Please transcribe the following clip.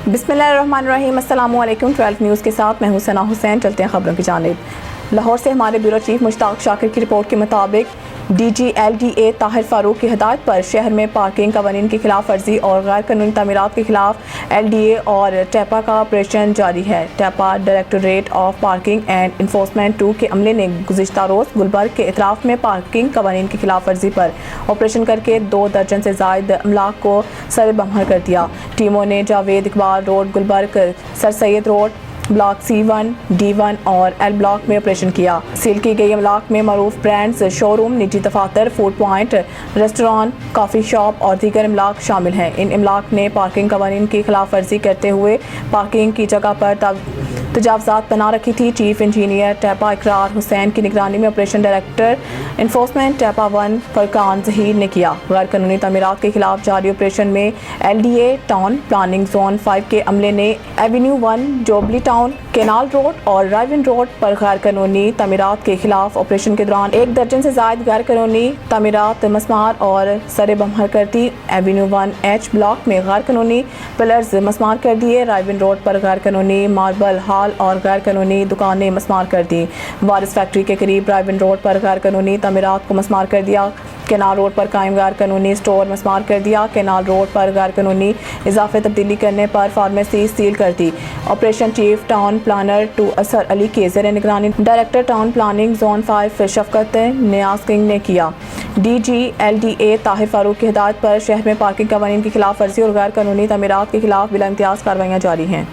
बिस्मिल्लाहिर्रहमानिर्रहीम। अस्सलामु अलैकुम। 12 न्यूज़ के साथ मैं हूं सना हुसैन। चलते हैं खबरों की जानिब। लाहौर से हमारे ब्यूरो चीफ मुश्ताक शाकिर की रिपोर्ट के मुताबिक DGLDA ताहिर फारूक की हिदायत पर शहर में पार्किंग कवानीन की खिलाफ वर्जी और गैर कानूनी तामीरात के खिलाफ LDA और टेपा का ऑपरेशन जारी है। TEPA directorate of parking and enforcement 2 के अमले ने गुज़िश्ता रोज़ गुलबर्ग के इतराफ़ में पार्किंग कवानीन की खिलाफ वर्जी पर ऑपरेशन करके 2 दर्जन से ज़ायद अमलाक को सर बमहर कर दिया। टीमों ने Javed Iqbal road Gulberg, sir Syed road, block C1, D1 और L ब्लॉक में ऑपरेशन किया। सील की गई अमलाक में मरूफ ब्रांड्स, शोरूम, निजी दफातर, food point, restaurant, coffee shop और दीगर अमलाक शामिल हैं। इन अमलाक ने पार्किंग कवानीन की खिलाफ वर्जी करते हुए पार्किंग की जगह पर तजावज़ात बना रखी थी। चीफ इंजीनियर टेपा इकरार हुसैन की निगरानी में operation director enforcement TEPA 1 Furqan Zaheer ने किया। गैर कानूनी तामीरात के खिलाफ जारी ऑपरेशन में LDA टाउन प्लानिंग जोन 5 के अमले ने एवेन्यू 1, जोबली टाउन, केनाल रोड और राइविन रोड पर गैर कानूनी तामीरात के खिलाफ ऑपरेशन के दौरान 1 दर्जन से ज़ायद गैर कानूनी तामीरात मस्मार और सरे बमहर कर दी। एवेन्यू 1H ब्लॉक में गैर कानूनी पिलर्स मस्मार कर दिए। राइविन रोड पर गैर कानूनी मार्बल हॉल और गैर कानूनी दुकानें मस्मार कर दी। वारिस फैक्ट्री के करीब राइविन रोड पर गैर कानूनी तामीरात को मस्मार कर दिया। केनाल रोड पर कायम गैर कानूनी स्टोर मस्मार कर दिया। केनाल रोड पर गैर कानूनी इजाफे तब्दीली करने पर फार्मेसी सील कर दी। ऑपरेशन चीफ टाउन प्लानर 2 असर अली के ज़ेर निगरानी डायरेक्टर टाउन प्लानिंग जोन 5 शफकत नियाज किंग ने किया। DGLDA ताहिर फारूक की हिदायत पर शहर में पार्किंग कवानीन की खिलाफ वर्जी और गैर कानूनी तामीरात के खिलाफ बिला इम्तियाज़ कार्रवाइयाँ जारी हैं।